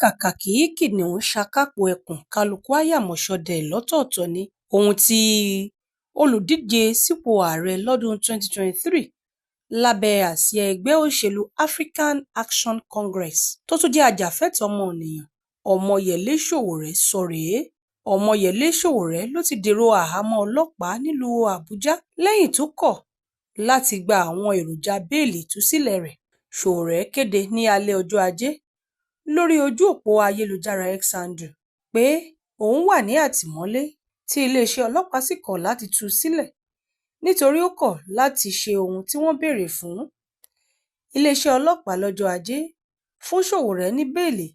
kàkà kí kìnìún ṣakápò ẹkùn kálukú á yàmọ̀ṣọdẹ lọ́tọ̀ọ̀tọ̀ ni ohun tí olùdíje sípò ààrẹ lọ́dún 2023 lábẹ́ àsíá ẹgbẹ́ òṣèlú African Action Congress tó tún jẹ́ ajàfẹ́tọ̀ọ́ ọmọnìyàn Ọmọyẹlé Sowore sọ rèé. Ọmọyẹlé Sowore ló ti dèrò àhámọ́ ọlọ́pàá nílùú Àbújá lẹ́yìn tó kọ̀ láti gba àwọn èròjà béèlì ìtúsílẹ̀ rẹ̀. Sowore kéde ní alẹ́ ọjọ́ Ajé lórí ojú òpó ayélujára X handle pé òun wà ní àtìmọ́lé tí iléeṣẹ́ ọlọ́pàá sì kọ̀ láti tú u sílẹ̀ nítorí ó kọ̀ láti ṣe ohun tí wọ́n béèrè fún. Iléeṣẹ́ ọlọ́pàá lọ́jọ́ Ajé fún Sowore ní béèlì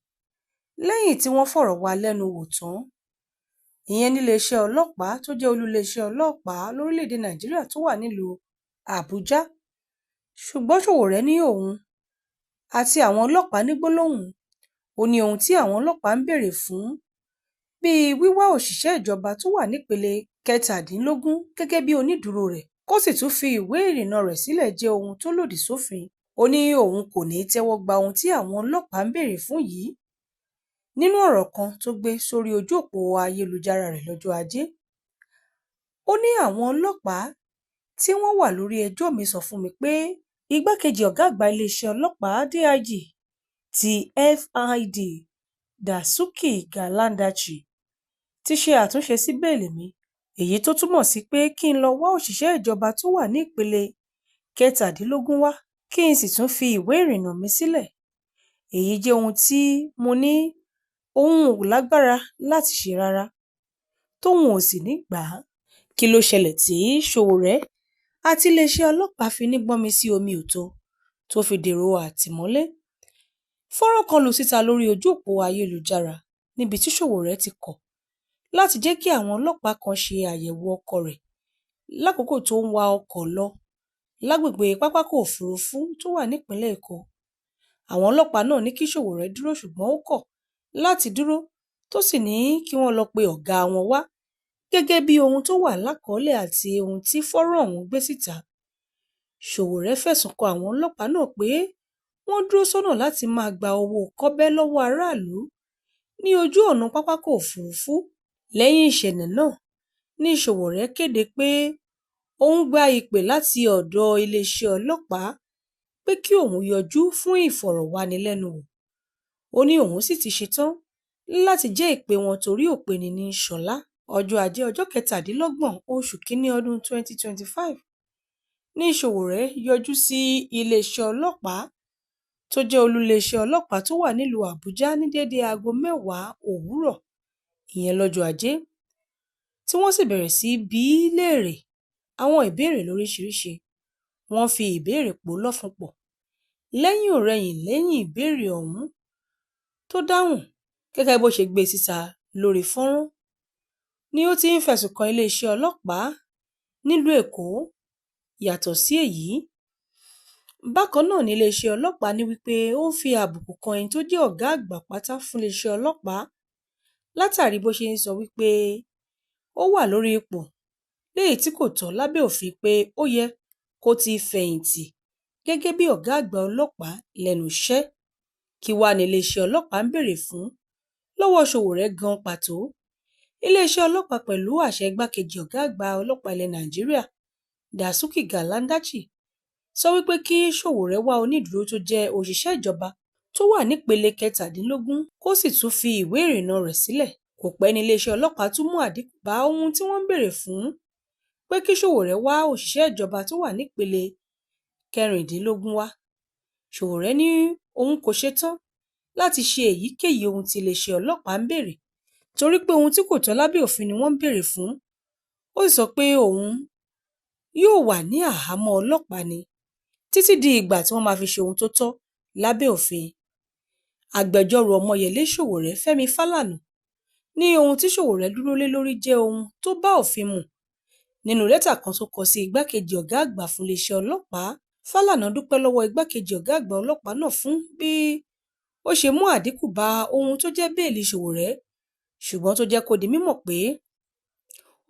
lẹ́yìn tí wọ́n fọ̀rọ̀ wá lẹ́nu wò tán. Ìyẹn níléeṣẹ́ ọlọ́pàá tó jẹ́ olú-iléeṣẹ́ ọlọ́pàá lórílẹ̀‐èdè Nàìjíríà tó wà nílùú Àbújá. Ṣùgbọ́n Sowore ní òun àti àwọn ọlọ́pàá ní gbólóhùn. Ó ní ohun tí àwọn ọlọ́pàá ń béèrè fún bíi wíwá òṣìṣẹ́ ìjọba tó wà nípele 17 gẹ́gẹ́ bí onídùúró rẹ̀ kó sì tún fi ìwé ìrìnnà rẹ̀ sílẹ̀ jẹ́ ohun tó lòdì sófin. Ó ní òun kò ní tẹ́wọ́ gba ohun tí àwọn ọlọ́pàá ń béèrè fún yìí. Nínú ọ̀rọ̀ kan tó gbé sórí ojú òpó ayélujára rẹ̀ lọ́jọ́ Ajé, ó ní àwọn ọlọ́pàá tí wọ́n wà lórí ẹjọ́ mi sọ fún mi pé igbákejì ọ̀gá àgbà iléeṣẹ́ ọlọ́pàá DIG ti FID Dasuki Galandachi ti ṣe àtúnṣe sí béèlì mi, èyí tó túmọ̀ sí pé kí n lọ wá òṣìṣẹ́ ìjọba tó wà ní ìpele 17 wá kí n sì tún fi ìwé ìrìnnà mi sílẹ̀. Èyí jẹ́ ohun tí mo ní òun ò lágbára láti ṣe rárá, tóun ò sì ní gbà á. Kí ló ṣẹlẹ̀ tí Sowore àti iléeṣẹ́ ọlọ́pàá fi ní gbọ́nmi sí omi òtó tó fi dèrò àtìmọ́lé? Fọ́nrán kan lù síta lórí ojú òpó ayélujára níbi tí Sowore ti kọ̀ láti jẹ́ kí àwọn ọlọ́pàá kan ṣe àyẹ̀wò ọkọ̀ rẹ̀ lákòókò tó ń wa ọkọ̀ lọ lágbègbè pápákọ̀ òfurufú tó wà nípìnlẹ̀ Èkó. Àwọn ọlọ́pàá náà ní kí Sowore dúró ṣùgbọ́n ó kọ̀ láti dúró tó sì ní kí wọ́n lọ pe ọ̀gá wọn wá gẹ́gẹ́ bí ohun tó wà lákọọ́lẹ̀ àti ohun tí fọ́nrán ọ̀hún gbé síta. Sowore fẹ̀sùn kan àwọn ọlọ́pàá náà pé wọ́n dúró sọ́nà láti máa gba owó kọ́bẹ́ lọ́wọ́ aráàlú ní ojú ọ̀nà pápákọ̀ òfurufú. Lẹ́yìn ìṣẹ̀lẹ̀ náà ni Sowore kéde pé òun gba ìpè láti ọ̀dọ̀ iléeṣẹ́ ọlọ́pàá pé kí òun yọjú fún ìfọ̀rọ̀wánilẹ́nuwò. Ó ní òun sì ti ṣetán láti jẹ́ ìpè wọn torí òpeni ní ṣọlá. Ọjọ́ Ajé ọjọ́ 27 oṣù Kínní ọdún 2025 ní Sowore yọjú sí iléeṣẹ́ ọlọ́pàá tó jẹ́ olú-iléeṣẹ́ ọlọ́pàá tó wà nílùú Àbújá ní déédéé aago 10 òwúrọ̀, ìyẹn lọ́jọ́ Ajé, tí wọ́n sì bẹ̀rẹ̀ sí bí í léèrè àwọn ìbéèrè lóríṣiríṣi. Wọ́n fi ìbéèrè pò lọ́fun pọ̀. Lẹ́yìn ìbéèrè ọ̀hún tó dáhùn gẹ́gẹ́ bó ṣe gbé síta lórí fọ́nrán ni ó ti ń fẹ̀sùn kan iléeṣẹ́ ọlọ́pàá nílùú Èkó. Yàtọ̀ sí èyí, bákan náà ni iléeṣẹ́ ọlọ́pàá ní wípé ó ń fi àbùkù kan ẹni tó jẹ́ ọ̀gá àgbà pátá fún iléeṣẹ́ ọlọ́pàá látàrí bó ṣe ń sọ wípé ó wà lórí ipò léyìí tí kò tọ́ lábẹ́ òfin pé ó yẹ kó ti fẹ̀yìntì gẹ́gẹ́ bí ọ̀gá àgbà ọlọ́pàá lẹ́nu iṣẹ́. Kí wá ní iléeṣẹ́ ọlọ́pàá ń béèrè fún lọ́wọ́ Sowore gan pàtó? Iléeṣẹ́ ọlọ́pàá pẹ̀lú àṣẹ igbákejì ọ̀gá àgbà ọlọ́pàá ilẹ̀ Nàìjíríà Dasuki Galandachi sọ wípé kí Sowore wá onídùúró tó jẹ́ òṣìṣẹ́ ìjọba tó wà nípele 17 kó sì tún fi ìwé ìrìnnà rẹ̀ sílẹ̀. Kò pẹ́ ní iléeṣẹ́ ọlọ́pàá tún mú àdínkù bá ohun tí wọ́n ń béèrè fún pé kí Sowore wá òṣìṣẹ́ ìjọba tó wà nípele 16 wá. Sowore ní òun kò ṣetán láti ṣe èyíkéyìí ohun tí iléeṣẹ́ ọlọ́pàá ń béèrè torí pé ohun tí kò tọ́ lábẹ́ òfin ni wọ́n ń béèrè fún. Ó sì sọ pé òun yóò wà ní àhámọ́ ọlọ́pàá ni títí di ìgbà tí wọ́n máa fi ṣe ohun tó tọ́ lábẹ́ òfin. Agbẹjọ́rò Ọmọyẹlé Sowore Fẹ́mi Fálànà ní ohun tí Sowore dúró lé lórí jẹ́ ohun tó bá òfin mu. Nínú lẹ́tà kan tó kọ sí igbákejì ọ̀gá àgbà fún iléeṣẹ́ ọlọ́pàá, Fálànà dúpẹ́ lọ́wọ́ igbákejì ọ̀gá àgbà ọlọ́pàá náà fún bí ó ṣe mú àdínkù bá ohun tó jẹ́ béèlì Sowore, ṣùgbọ́n tó jẹ́ kó di mímọ̀ pé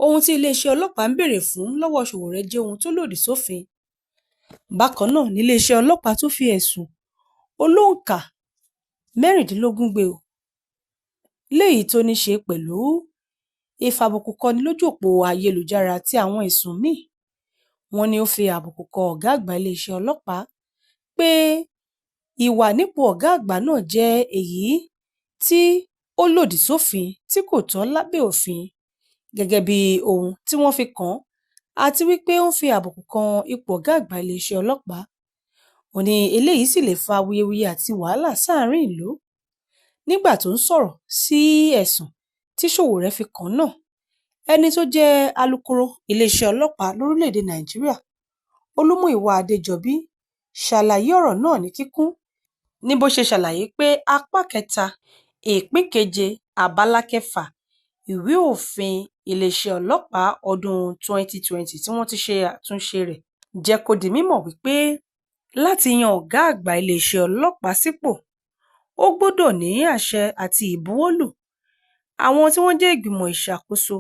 ohun tí iléeṣẹ́ ọlọ́pàá ń béèrè fún lọ́wọ́ Sowore jẹ́ ohun tó lòdì sófin. Bákan náà ni iléeṣẹ́ ọlọ́pàá tún fi ẹ̀sùn olóǹkà 16 gbé o. léyìí tó ní ṣe pẹ̀lú ìfàbùkùkọni lójú òpó ayélujára àti àwọn ẹ̀sùn míì. Wọ́n ní ó fi àbùkù kan ọ̀gá àgbà iléeṣẹ́ ọlọ́pàá pé ìwà nípò ọ̀gá àgbà náà jẹ́ èyí tí ó lòdì sófin tí kò tọ́ lábẹ́ òfin gẹ́gẹ́ bí ohun tí wọ́n fi kàn án, àti wípé ó ń fi àbùkù kan ipò ọ̀gá àgbà iléeṣẹ́ ọlọ́pàá. Ó ní eléyìí sì lè fa awuyewuye àti wàhálà sáàárín ìlú. Nígbà tó ń sọ̀rọ̀ sí ẹ̀sùn tí Sowore fi kàn án náà, ẹni tó jẹ́ alukoro iléeṣẹ́ ọlọ́pàá lórílẹ̀‐èdè Nàìjíríà, Olúmúyìwá Adéjọbí, ṣàlàyé ọ̀rọ̀ náà ní kíkún ní bó ṣe ṣàlàyé pé apá kẹta ìpín keje abala kẹfà ìwé òfin iléeṣẹ́ ọlọ́pàá ọdún 2020 tí wọ́n ti ṣe àtúnṣe rẹ̀ jẹ́ kó di mímọ̀ wípé láti yan ọ̀gá àgbà iléeṣẹ́ ọlọ́pàá sípò, ó gbọ́dọ̀ ní àṣẹ àti ìbuwọ́lù àwọn tí wọ́n jẹ́ ìgbìmọ̀ ìṣàkóso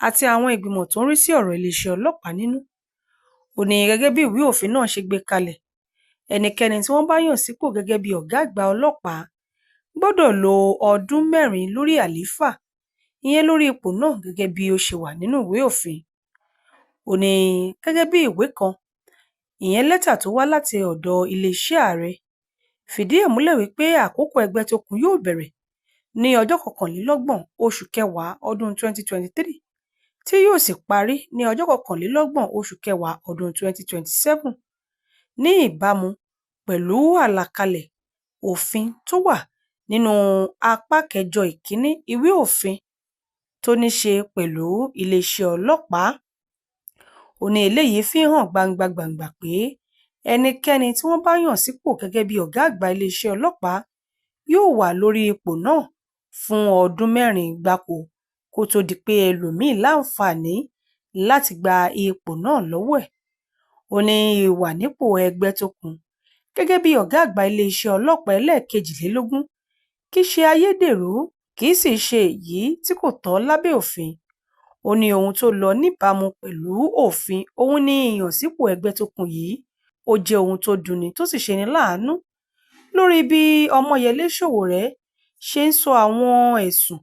àti àwọn ìgbìmọ̀ tó ń rí sí ọ̀rọ̀ iléeṣẹ́ ọlọ́pàá nínú. Ó ní gẹ́gẹ́ bí ìwé òfin náà ṣe gbé kalẹ̀, ẹnikẹ́ni tí wọ́n bá yàn sípò gẹ́gẹ́ bí ọ̀gá àgbà ọlọ́pàá gbọ́dọ̀ lo ọdún 4 lórí àlééfà, ìyẹn lórí ipò náà gẹ́gẹ́ bí ó ṣe wà nínú ìwé òfin. Ó ní gẹ́gẹ́ bí ìwé kan, ìyẹn lẹ́tà tó wá láti ọ̀dọ̀ iléeṣẹ́ ààrẹ, fìdí ẹ̀ múlẹ̀ wípé àkókò Ẹgbẹ́tókùn yóò bẹ̀rẹ̀ ní ọjọ́ 29 oṣù kẹwàá ọdún 2023 tí yóò sì parí ní ọjọ́ 31 oṣù kẹwàá ọdún 2027 ní ìbámu pẹ̀lú àlàkalẹ̀ òfin tó wà nínú apá kẹjọ ìkíní ìwé òfin tó ní ṣe pẹ̀lú iléeṣẹ́ ọlọ́pàá. Ó ní eléyìí fi hàn gbangba pé ẹnikẹ́ni tí wọ́n bá yàn sípò gẹ́gẹ́ bí ọ̀gá àgbà iléeṣẹ́ ọlọ́pàá yóò wà lórí ipò náà fún ọdún 4 gbáko kó tó di pé ẹlòmíì láǹfààní láti gba ipò náà lọ́wọ́ ẹ̀. Ó ní ìwà nípò Ẹgbẹ́tókùn gẹ́gẹ́ bí ọ̀gá àgbà iléeṣẹ́ ọlọ́pàá ẹlẹ́ẹ̀kejìlélógún kì í ṣe ayédèrú, kì í sì ṣe èyí tí kò tọ́ lábẹ́ òfin. Ó ní ohun tó lọ níbàámu pẹ̀lú òfin òun ní ìyànsípò Ẹgbẹ́tókùn yìí, ó jẹ́ ohun tó dunni tó sì ṣeni láàánú lórí bí Ọmọyẹlé Sowore ṣe ń sọ àwọn ẹ̀sùn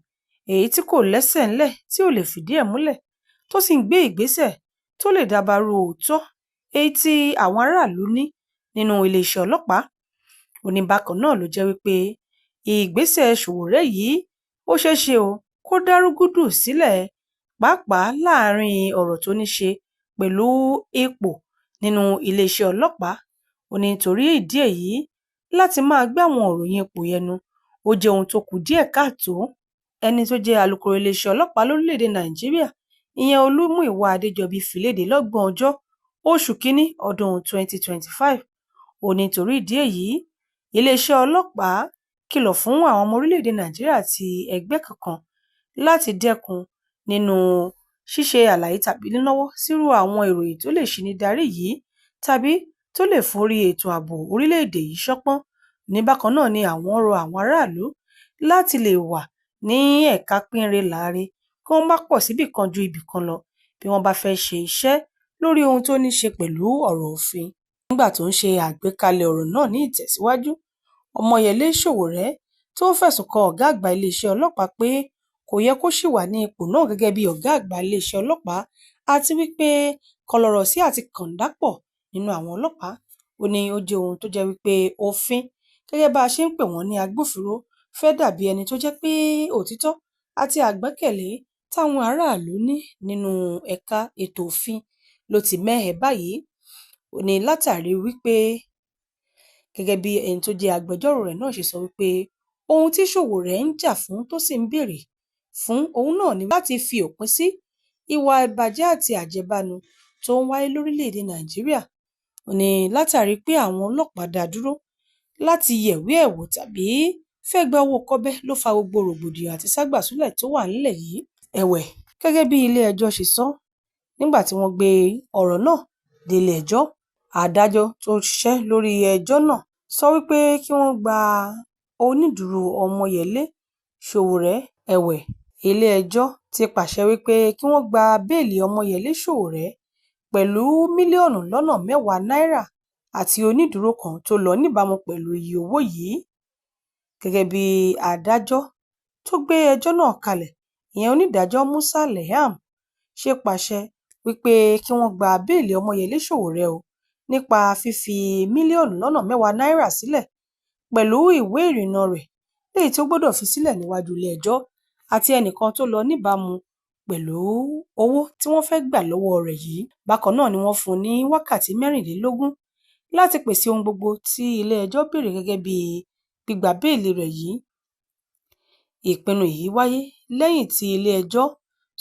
èyí tí kò lẹ́sẹ̀ ńlẹ̀ tí ò lè fìdí ẹ̀ múlẹ̀, tó sì ń gbé ìgbésẹ̀ tó lè dabarú òótọ́ èyí tí àwọn aráàlú ní nínú iléeṣẹ́ ọlọ́pàá. Ó ní bákan náà ló jẹ́ wípé ìgbésẹ̀ Sowore yìí ó ṣeé ṣe kó dá rúgúdù sílẹ̀, pàápàá láàárín ọ̀rọ̀ tó ní ṣe pẹ̀lú ipò nínú iléeṣẹ́ ọlọ́pàá. Ó ní nítorí ìdí èyí, láti máa gbé àwọn òròyìn ipò yẹnu ó jẹ́ ohun tó kù díẹ̀ káàtó. Ẹni tó jẹ́ alukoro iléeṣẹ́ ọlọ́pàá lórílẹ̀‐èdè Nàìjíríà, ìyẹn Olúmúyìwá Adéjọbí, fìlédè lọ́gbọ̀n ọjọ́ oṣù kínní ọdún 2025. Ó ní nítorí ìdí èyí, iléeṣẹ́ ọlọ́pàá kìlọ̀ fún àwọn ọmọ orílẹ̀‐èdè Nàìjíríà àti ẹgbẹ́ kankan láti dẹ́kun nínú ṣíṣe àlàyé tàbí nínáwó sírú àwọn ìròyìn tó lè ṣini darí yìí tàbí tó lè forí ètò ààbò orílẹ̀‐èdè yìí ṣánpọ́n. Ní bákan náà ni àwọn rọ àwọn aráàlú láti lè wà ní ẹ̀ka pínre láre kí wọ́n má pọ̀ síbì kan ju ibì kan lọ bí wọ́n bá fẹ́ ṣe iṣẹ́ lórí ohun tó ní ṣe pẹ̀lú ọ̀rọ̀ òfin. Nígbà tó ń ṣe àgbékalẹ̀ ọ̀rọ̀ náà ní ìtẹ̀síwájú, Ọmọyẹlé Sowore tó fẹ̀sùn kan ọ̀gá àgbà iléeṣẹ́ ọlọ́pàá pé kò yẹ kó ṣì wà ní ipò náà gẹ́gẹ́ bí ọ̀gá àgbà iléeṣẹ́ ọlọ́pàá àti wípé kọlọ̀rọ̀sí àti kàndápọ̀ nínú àwọn ọlọ́pàá. Ó ní ó jẹ́ ohun tó jẹ́ wípé òfin, gẹ́gẹ́ bá a ṣe ń pè wọ́n ní agbófinró, fẹ́ dàbí ẹni tó jẹ́ pé òtítọ́ àti àgbẹ́kẹ̀lé táwọn aráàlú ní nínú ẹ̀ka ètò òfin ló ti mẹ́hẹ báyìí. Ó ní látàrí wípé gẹ́gẹ́ bí ẹni tó jẹ́ agbẹjọ́rò rẹ̀ náà ṣe sọ wípé ohun tí Sowore ń jà fún tó sì ń béèrè fún òun náà ni láti fi òpin sí ìwà ìbàjẹ́ àti àjẹbánu tó ń wáyé lórílẹ̀‐èdè Nàìjíríà. Ó ní látàrí pé àwọn ọlọ́pàá dá dúró láti yẹ̀wé ẹ̀ wò tàbí fẹ́ gba owó kọ́bẹ́ ló fa gbogbo rògbòdìyàn àti ságbàsúlẹ̀ tó wà nílẹ̀ yìí. Ẹ̀wẹ̀, gẹ́gẹ́ bí ilé ẹjọ́ ṣe sọ nígbà tí wọ́n gbé ọ̀rọ̀ náà dé ilé ẹjọ́, adájọ́ tó ṣiṣẹ́ lórí ẹjọ́ náà sọ wípé kí wọ́n gba onídùúró Ọmọyẹlé Sowore. Ẹ̀wẹ̀, ilé ẹjọ́ ti pàṣẹ wípé kí wọ́n gba béèlì Ọmọyẹlé Sowore pẹ̀lú mílíọ̀nù lọ́nà 10 náírà àti onídùúró kan tó lọ níbàámu pẹ̀lú iye owó yìí. Gẹ́gẹ́ bí adájọ́ tó gbé ẹjọ́ náà kalẹ̀, ìyẹn onídàájọ́ Musa Leyam, ṣe pàṣẹ wípé kí wọ́n gba béèlì Ọmọyẹlé Sowore o nípa fífi mílíọ̀nù lọ́nà mẹ́wàá náírà sílẹ̀ pẹ̀lú ìwé ìrìnnà rẹ̀ léyìí tí ó gbọ́dọ̀ fi sílẹ̀ níwájú ilé-ẹjọ́ àti ẹnìkan tó lọ níbàámu pẹ̀lú owó tí wọ́n fẹ́ gbà lọ́wọ́ rẹ̀ yìí. Bákan náà ni wọ́n fún un ní wákàtí 16 láti pèsè ohun gbogbo tí ilé-ẹjọ́ béèrè gẹ́gẹ́ bí gbígba béèlì rẹ̀ yìí. Ìpinnu yìí wáyé lẹ́yìn tí ilé-ẹjọ́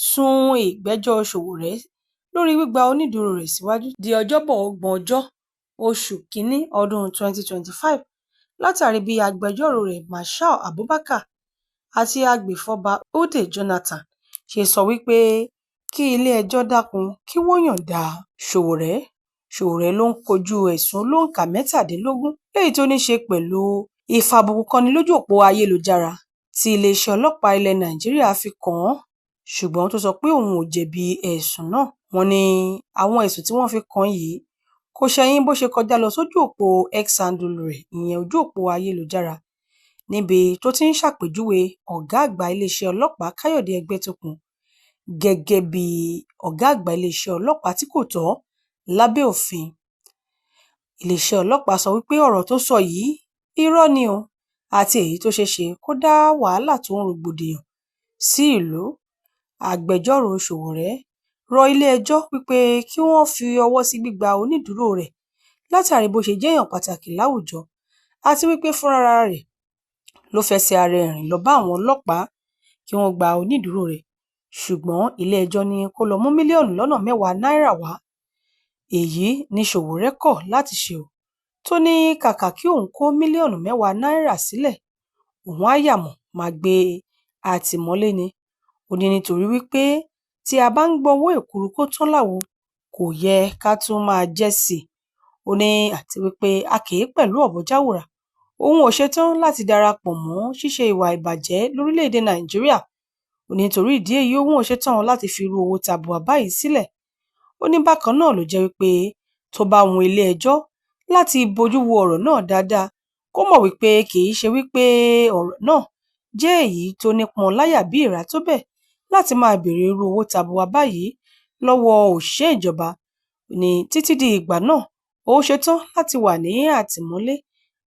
sún ìgbẹ́jọ́ Sowore lórí gbígba onídùúró rẹ̀ síwájú di Ọjọ́bọ̀ 30 oṣù Kínní ọdún 2025 látàrí bí agbẹjọ́rò rẹ̀ Marshal Abubakar àti agbèfọ́ba Ude Jonathan ṣe sọ wípé kí ilé-ẹjọ́ dákun kí wọ́n yọ̀ǹda Sowore. Sowore ló ń kojú ẹ̀sùn olóǹkà 17 léyìí tó ní ṣe pẹ̀lú ìfàbùkùkọni lójú òpó ayélujára tí iléeṣẹ́ ọlọ́pàá ilẹ̀ Nàìjíríà fi kàn án, ṣùgbọ́n tó sọ pé òun ò jẹ̀bi ẹ̀sùn náà. Wọ́n ní àwọn ẹ̀sùn tí wọ́n fi kàn án yìí kò ṣẹ̀yìn bó ṣe kọjá lọ sójú òpó X handle rẹ̀, ìyẹn ojú òpó ayélujára, níbi tó ti ń ṣàpèjúwe ọ̀gá àgbà iléeṣẹ́ ọlọ́pàá Káyọ̀dé Ẹgbẹ́tókun gẹ́gẹ́ bí ọ̀gá àgbà iléeṣẹ́ ọlọ́pàá tí kò tọ́ lábẹ́ òfin. Iléeṣẹ́ ọlọ́pàá sọ wípé ọ̀rọ̀ tó sọ yìí irọ́ ni o, àti èyí tó ṣeé ṣe kó dá wàhálà tó ń rògbòdìyàn sí ìlú. Agbẹjọ́rò Sowore rọ ilé-ẹjọ́ wípé kí wọ́n fi ọwọ́ sí gbígba onídùúró rẹ̀ látàrí bó ṣe jẹ́ èèyàn pàtàkì láwùjọ àti wípé fúnra rẹ̀ ló fẹsẹ̀ ara ẹ̀ rìn lọ bá àwọn ọlọ́pàá kí wọ́n gba onídùúró rẹ̀, ṣùgbọ́n ilé-ẹjọ́ ní kó lọ mú mílíọ̀nù lọ́nà mẹ́wàá náírà wá. Èyí ni Sowore kọ̀ láti ṣe o, tó ní kàkà kí òun kó mílíọ̀nù mẹ́wàá náírà sílẹ̀, òun á yàmọ̀ máa gbé àtìmọ́lé ni. Ó ní nítorí wípé tí a bá ń gbọ́ owó èkuru kó tán láwo, kò yẹ ká tún máa jẹ́ sí i. Ó ní àti wípé a kì í pẹ̀lú ọ̀bọ jáwòrà. Òun ò ṣetán láti darapọ̀ mọ́ ṣíṣe ìwà ìbàjẹ́ lórílẹ̀-èdè Nàìjíríà. Ó ní nítorí ìdí èyí òun ò ṣetán láti fi irú owó tabua báyìí sílẹ̀. Ó ní bákan náà ló jẹ́ wípé tó bá wù ilé-ẹjọ́ láti bójú wo ọ̀rọ̀ náà dáadáa, kó mọ̀ wípé kì í ṣe wípé ọ̀rọ̀ náà jẹ́ èyí tó nípọn láyà bí ìrà tó bẹ́ẹ̀ láti máa béèrè irú owó tabua báyìí lọ́wọ́ òṣìṣẹ́ ìjọba. Ní títí di ìgbà náà, ó ṣetán láti wà ní àtìmọ́lé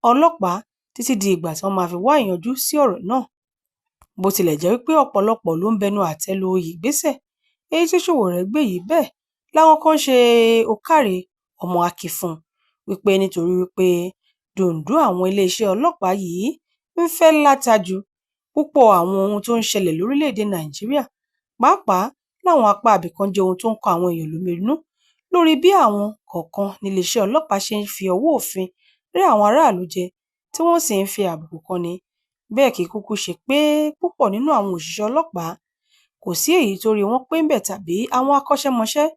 ọlọ́pàá títí di ìgbà tí wọ́n máa fi wá ìyanjú sí ọ̀rọ̀ náà. Bó tilẹ̀ jẹ́ wípé ọ̀pọ̀lọpọ̀ ló ń bẹnu àtẹ́ lu ìgbésẹ̀ èyí tí Sowore gbé yìí, bẹ́ẹ̀ láwọn kan ṣe ó káre ọmọ akífun wípé nítorí wípé dòǹdó àwọn iléeṣẹ́ ọlọ́pàá yìí ń fẹ́ látajù púpọ̀ àwọn ohun tó ń ṣẹlẹ̀ lórílẹ̀-èdè Nàìjíríà, pàápàá láwọn apá ibìkan jẹ́ ohun tó ń kọ àwọn èèyàn lóminú lórí bí àwọn kọ̀ọ̀kan níléeṣẹ́ ọlọ́pàá ṣe ń fi ọwọ́ òfin rẹ́ àwọn aráàlú jẹ tí wọ́n sì ń fi àbùkù kọ́ni. Bẹ́ẹ̀ kì í kúkú ṣe pé púpọ̀ nínú àwọn òṣìṣẹ́ ọlọ́pàá kò sí èyí tó rí wọn pé ń bẹ̀ tàbí àwọn akọ́ṣẹ́mọṣẹ́,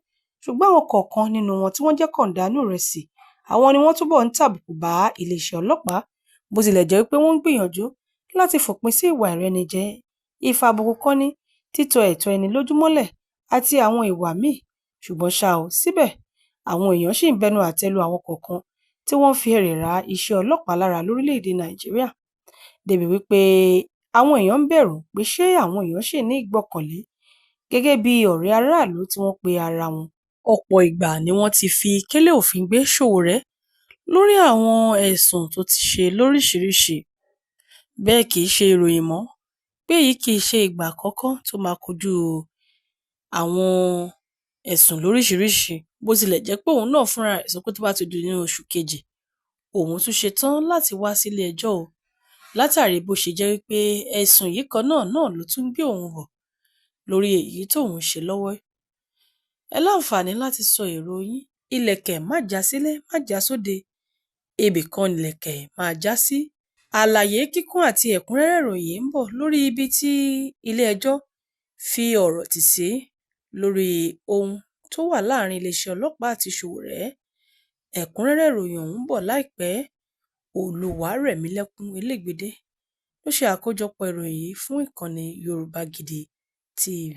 ṣùgbọ́n àwọn kọ̀ọ̀kan nínú wọn tí wọ́n jẹ́ kọ̀ǹdánù ìrẹsì, àwọn ni wọ́n túbọ̀ ń tàbùkù bá iléeṣẹ́ ọlọ́pàá, bó tilẹ̀ jẹ́ wípé wọ́n ń gbìyànjú láti fòpin sí ìwà ìrẹ́nijẹ, ìfàbùkùkọ́ni, títọ ẹ̀tọ́ ẹni lójúmọ́lẹ̀ àti àwọn ìwà míì. Ṣùgbọ́n ṣá o, síbẹ̀ àwọn èèyàn ṣì ń bẹnu àtẹ́ lu àwọn kọ̀ọ̀kan tí wọ́n fi ẹ̀rẹ̀ ra iṣẹ́ ọlọ́pàá lára lórílẹ̀-èdè Nàìjíríà, débi wípé àwọn èèyàn ń bẹ̀rù pé ṣé àwọn èèyàn ṣì ní ìgbọ́kànlé gẹ́gẹ́ bí ọ̀rẹ́ aráàlú tí wọ́n pe ara wọn. Ọ̀pọ̀ ìgbà ni wọ́n ti fi kélé òfin gbé Sowore lórí àwọn ẹ̀sùn tó ti ṣe lóríṣìíríṣìí. Bẹ́ẹ̀ kì í ṣe ìròyìn mọ́ pé èyí kì í ṣe ìgbà àkọ́kọ́ tó máa kojú àwọn ẹ̀sùn lóríṣìíríṣìí, bó tilẹ̀ jẹ́ pé òun náà fúnra rẹ̀ sọ pé tó bá ti di nínú oṣù kejì, òun tún ṣetán láti wá sílé ẹjọ́ o, látàrí bó ṣe jẹ́ wípé ẹ̀sùn yìí kan náà ló tún gbé òun bọ̀ lórí èyí tóun ṣe lọ́wọ́. Ẹ láǹfààní láti sọ èrò yín. Ìlẹ̀kẹ̀ má já sílé má já sóde, ibì kan ìlẹ̀kẹ̀ máa já sí. Àlàyé kíkún àti ẹ̀kúnrẹ́rẹ́ ìròyìn ń bọ̀ lórí ibi tí ilé-ẹjọ́ fi ọ̀rọ̀ tì sí lórí ohun tó wà láàrin iléeṣẹ́ ọlọ́pàá àti Sowore. Ẹ̀kúnrẹ́rẹ́ ìròyìn ọ̀hún ń bọ̀ láìpẹ́. Olúwarẹ̀mílẹ́kún Elégbèdé ló ṣe àkójọpọ̀ ìròyìn yìí fún ìkànnì Yorùbá Gidi TV.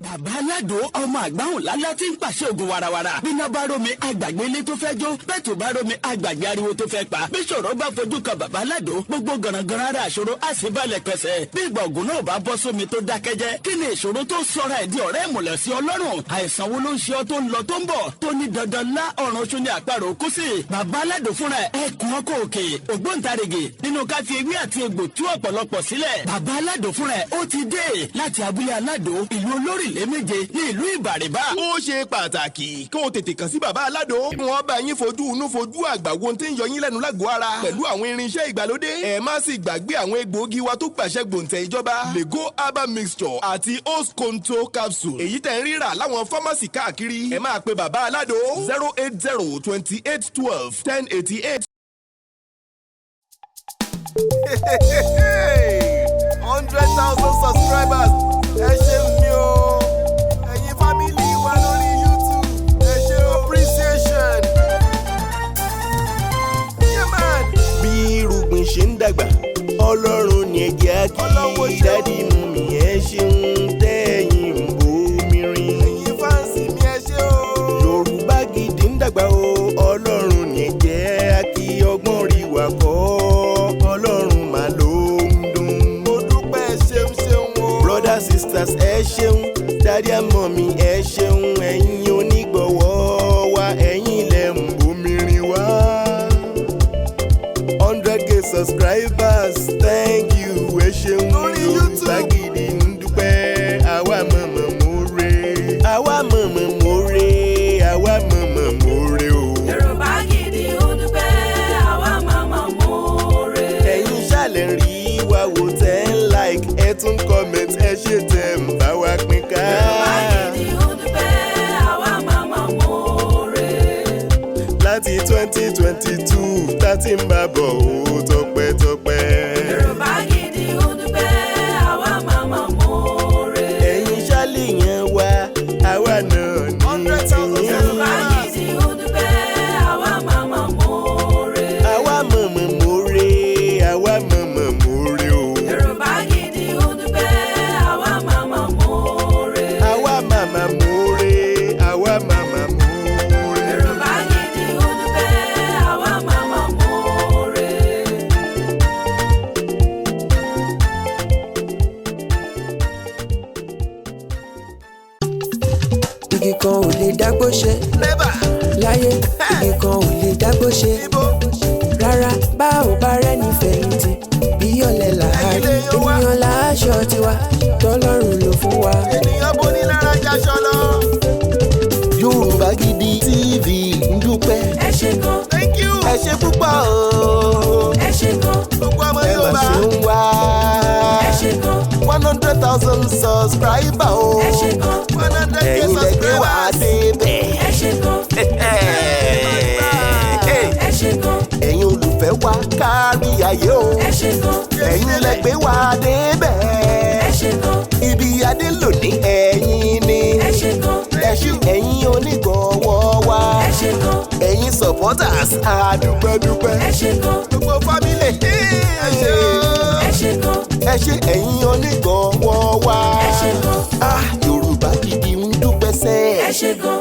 Bàbá Aládò ọmọ àgbáhùn lálá tí ń pàṣẹ ògùn warawara. Bíná bá rómi àgbàgbé ilé tó fẹ́ jó. Bẹ́ẹ̀tù bá rómi àgbàgbé ariwo tó fẹ́ pa. Bí ṣòro bá fojú kan Bàbá Aládò, gbogbo gànàgànà ara àṣòro á sì balẹ̀ pẹ̀sẹ̀. Bí ìgbà ògùn náà bá bọ́ sómi tó dákẹ́jẹ́. Kí ni ìṣòro tó sọra ẹ̀ di ọ̀rẹ́ ìmùlẹ̀ sí Ọlọ́run? Àìsàn wo ló ń ṣe ọ tó ń lọ tó ń bọ̀? Tó ní dandan lá ọ̀run oṣù ní àparò kú sí. Bàbá Aládò fúnra ẹ̀ kún ọkọ̀ òkè. Ògbóǹtarìgì nínú ká fi ewé àti egbò tú ọ̀pọ̀lọpọ̀ sílẹ̀. Bàbá Aládò fúnra ẹ̀ ó ti dé láti abúlé Aládò ìlú Olórílé méje ní ìlú Ìbàrìbà. Ó ṣe pàtàkì kó o tètè kàn sí Bàbá Aládò. Wọ́n bá yín fojú inú fojú àgbà wo tí ń yọ yín lẹ́nu lágọ̀ọ́ ara pẹ̀lú àwọn irinṣẹ́ ìgbàlódé. Ẹ má sì gbàgbé àwọn egbòogi wa tó gbàṣẹ gbòǹtẹ̀ ìjọba. Lego herbal mixture àti Osconto capsule. Èyí tẹ̀ ń rírà láwọn fámásì káàkiri. Ẹ máa pe Bàbá Aládò 08028121088. 100,000 subscribers. Ẹ ṣeun ni o. Ẹ̀yin family wa lórí YouTube. Ẹ ṣe appreciation. Yeah man. Bí irúgbìn ṣe ń dàgbà, Ọlọ́run ni ẹ jẹ́ kí dádì mú mi ẹ ṣeun tẹ́yìn ń bomi rin. Ẹ̀yin fáǹsì mi ẹ ṣe o. Yorùbá Gidi ń dàgbà o. Ọlọ́run ni ẹ jẹ́ kí ọgbọ́n rí wa kọ́. Ọlọ́run mà ló ń dùn. Mo dúpẹ́ ṣeun ṣeun o. Brothers sisters ẹ ṣeun. Daddy and mommy ẹ ṣeun. Ẹ̀yin onígbọ̀wọ́ wa ẹ̀yin lẹ ń bomi rin wá. 100K subscribers thank you ẹ ṣeun. Yorùbá Gidi ń dúpẹ́ àwa mọ̀mọ́ more. Àwa mọ̀mọ́ more. Àwa mọ̀mọ́ more o. Yorùbá Gidi ń dúpẹ́ àwa mọ̀mọ́ more. Ẹ̀yin ṣàlẹ̀ rí wa wò tẹ́ ń like ẹ tún comment ẹ ṣe tẹ̀ ń bá wa pín ká. Yorùbá Gidi ń dúpẹ́ àwa mọ̀mọ́ more. Láti 2022 tá ti ń bá bọ̀ ó tọpẹ́tọpẹ́. Yorùbá Gidi ń dúpẹ́ àwa mọ̀mọ́ more. Ẹ̀yin ṣálì yẹn wá àwa náà ní tiyín. Yorùbá Gidi ń dúpẹ́ àwa mọ̀mọ́ more. Àwa mọ̀mọ́ more. Àwa mọ̀mọ́ more o. Yorùbá Gidi ń dúpẹ́ àwa mọ̀mọ́ more. Àwa màmá more. Àwa màmá more. Yorùbá Gidi ń dúpẹ́ àwa mọ̀mọ́ more. Igi kan ò lè dágbó ṣe láyé, igi kan ò lè dágbó ṣe rárá. Bá ò bá rẹ́ni fẹ̀yìntì bí ọ̀lẹ làárí, ènìyàn láṣọ tiwa tọ́lọ́run ló fún wa. Ènìyàn bó ní lára jaṣọ lọ. Yorùbá Gidi TV ń dúpẹ́. Ẹ ṣé gan, Thank you. Ẹ ṣé púpọ̀ o. ẹ ṣé gan, Gbogbo ọmọ Ẹ mà Yorùbá. ṣe ń wá. ẹ ṣé gan, 100,000 subscriber o. ẹ ṣé gan, 100K Ẹ̀yin lẹ gbé wá subscribers. débẹ̀. ẹ ṣé gan, ẹ ṣé gan, Ẹ̀yin olùfẹ́ wa kárí ayé o. ẹ ṣé gan, Ẹ̀yin lẹ gbé wá débẹ̀. ẹ ṣé gan, Ibi adé lòdì ẹ̀yin ni. ẹ ṣé gan, Ẹ̀yin onígbọ̀wọ́ wa. ẹ ṣé gan, Ẹ̀yin supporters àdúpẹ́dúpẹ́. ẹ ṣé gan, Gbogbo family ẹ ṣé o. ẹ ṣé gan, Ẹ ṣé ẹ̀yin onígbọ̀wọ́ wa. ẹ ṣé gan, Yorùbá Gidi ń dúpẹ́ sẹ́. ẹ ṣé gan.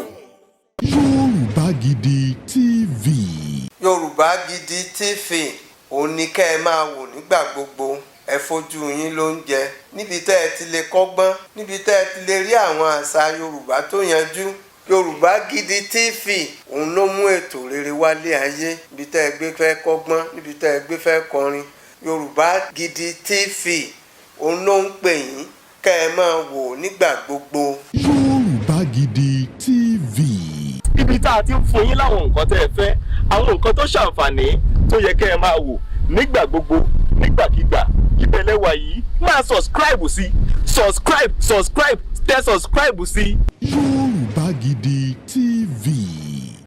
Yorùbá Gidi TV. Yorùbá Gidi TV òun ni kẹ́ ẹ máa wò nígbà gbogbo. Ẹ fojú yín ló ń jẹ níbi tẹ́ ẹ ti lè kọ́gbọ́n, níbi tẹ́ ẹ ti lè rí àwọn àṣà Yorùbá tó yanjú. Yorùbá Gidi TV òun ló mú ètò rere wálé ayé, níbi tẹ́ ẹ gbé fẹ́ kọ́gbọ́n, níbi tẹ́ ẹ gbé fẹ́ kọrin. Yorùbá Gidi TV òun ló ń pè yín kẹ́ ẹ máa wò nígbà gbogbo. Yorùbá Gidi TV. Ibi tá a ti ń fún yín láwọn nǹkan tẹ́ ẹ fẹ́, àwọn nǹkan tó ṣàǹfààní tó yẹ kẹ́ ẹ máa wò nígbà gbogbo nígbàkigbà. Ìbẹ̀lẹ̀ wà yìí máa subscribe sí subscribe tẹ subscribe sí. Yorùbá Gidi TV.